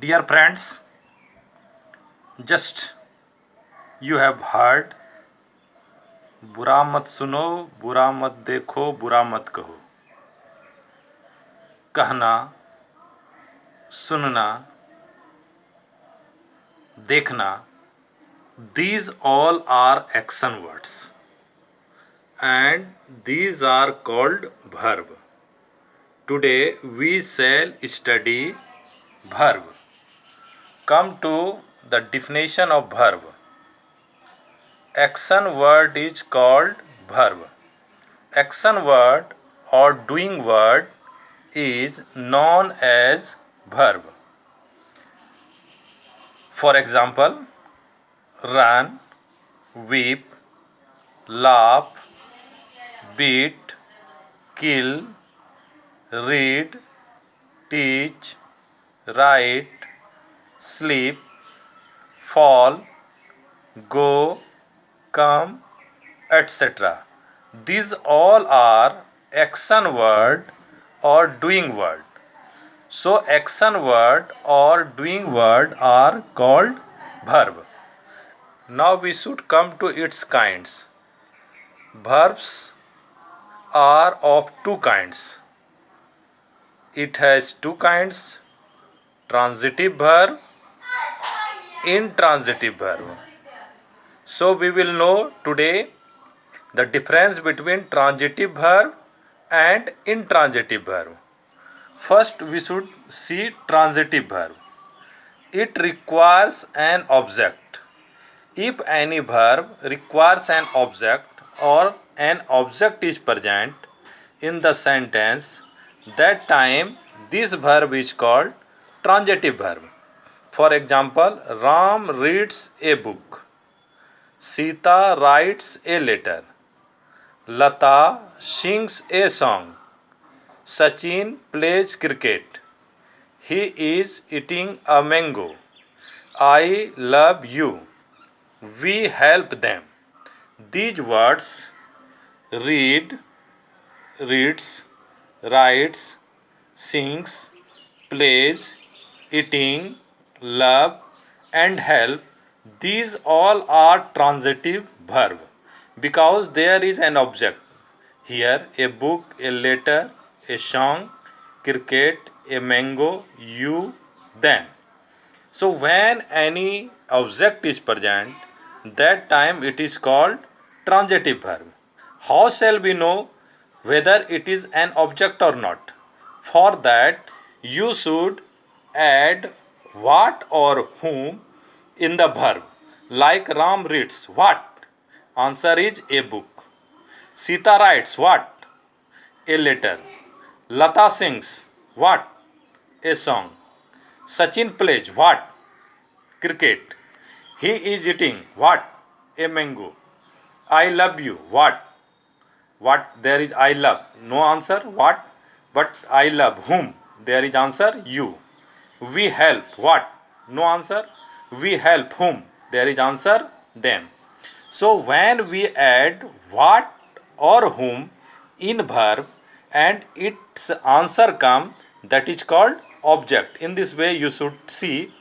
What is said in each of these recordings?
Dear friends, just you have heard बुरा मत सुनो, बुरा मत देखो, बुरा मत कहो. कहना, सुनना, देखना, these all are action words and these are called verb. Today we shall study verb. Come to the definition of verb. Action word is called verb. Action word or doing word is known as verb. For example, run, weep, laugh, beat, kill, read, teach, write, sleep, fall, go, come, etc. These all are action word or doing word. So action word or doing word are called verb. Now we should come to its kinds. Verbs are of two kinds. It has two kinds: transitive verb, intransitive verb. So we will know today the difference between transitive verb and intransitive verb. First we should see transitive verb. It requires an object. If any verb requires an object or an object is present in the sentence, that time this verb is called transitive verb. For example, Ram reads a book. Sita writes a letter. Lata sings a song. Sachin plays cricket. He is eating a mango. I love you. We help them. These words read, reads, writes, sings, plays, eating, love and help, these all are transitive verb because there is an object. Here a book, a letter, a song, cricket, a mango, you, them. So when any object is present, that time it is called transitive verb. How shall we know whether it is an object or not? For that you should add what or whom in the verb. Like Ram reads what? Answer is a book. Sita writes what? A letter. Lata sings what? A song. Sachin plays what? Cricket. He is eating what? A mango. I love you what? What? There is I love. No answer what? But I love whom? There is answer you. We help what? No answer. We help whom? There is answer them. So when we add what or whom in verb and its answer come, that is called object. In this way you should see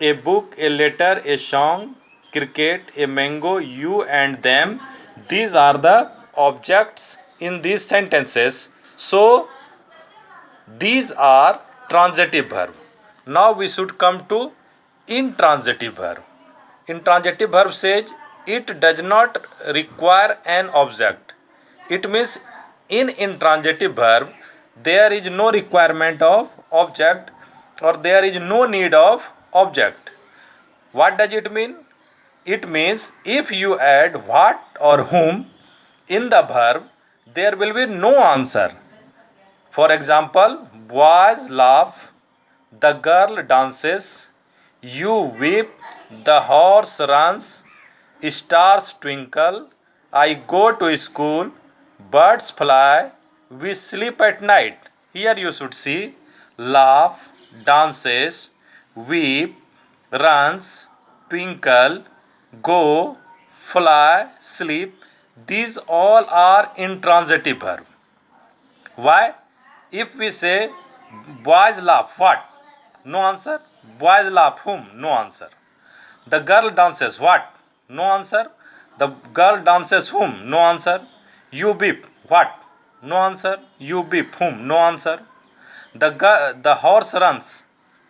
a book, a letter, a song, cricket, a mango, you and them. These are the objects in these sentences. So these are transitive verb. Now we should come to intransitive verb. Intransitive verb says it does not require an object. It means in intransitive verb there is no requirement of object or there is no need of object. What does it mean? It means if you add what or whom in the verb, there will be no answer. For example, boys laugh, the girl dances, you weep, the horse runs, stars twinkle, I go to school, birds fly, we sleep at night. Here you should see laugh, dances, weep, runs, twinkle, go, fly, sleep. These all are intransitive verb. Why? If we say boys laugh, what? No answer. Boys laugh. Whom? No answer. The girl dances. What? No answer. The girl dances. Whom? No answer. You beep. What? No answer. You beep. Whom? No answer. The horse runs.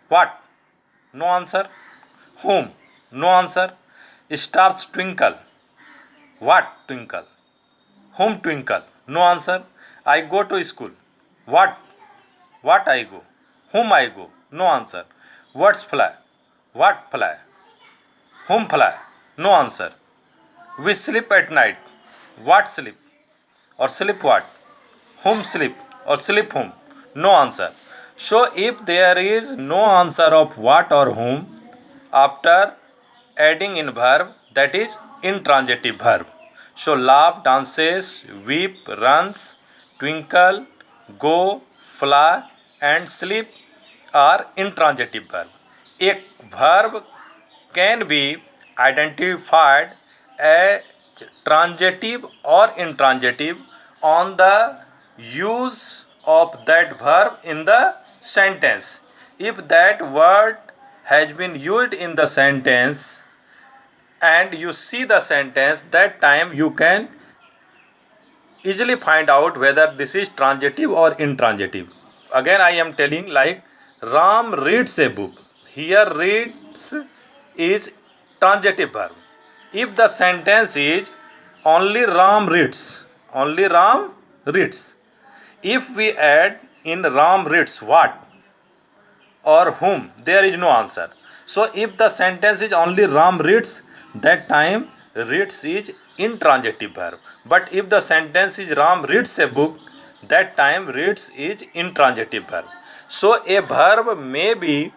What? No answer. Whom? No answer. Stars twinkle. What twinkle? Whom twinkle? No answer. I go to school. What? What I go? Whom I go? No answer. Birds fly. What fly? Whom fly? No answer. We sleep at night. What sleep? Or sleep what? Whom sleep? Or sleep whom? No answer. So if there is no answer of what or whom after adding in verb, that is intransitive verb. So laugh, dances, weep, runs, twinkle, go, fly and sleep are intransitive verb. A verb can be identified as transitive or intransitive on the use of that verb in the sentence. If that word has been used in the sentence and you see the sentence, that time you can easily find out whether this is transitive or intransitive. Again I am telling, like Ram reads a book. Here reads is transitive verb. If the sentence is only Ram reads, only Ram reads. If we add in Ram reads what or whom, there is no answer. So if the sentence is only Ram reads, that time reads is intransitive verb. But if the sentence is Ram reads a book, that time reads is intransitive verb. So a verb may be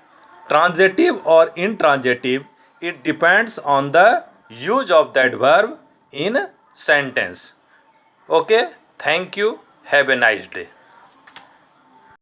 transitive or intransitive. It depends on the use of that verb in sentence. Okay, thank you. Have a nice day.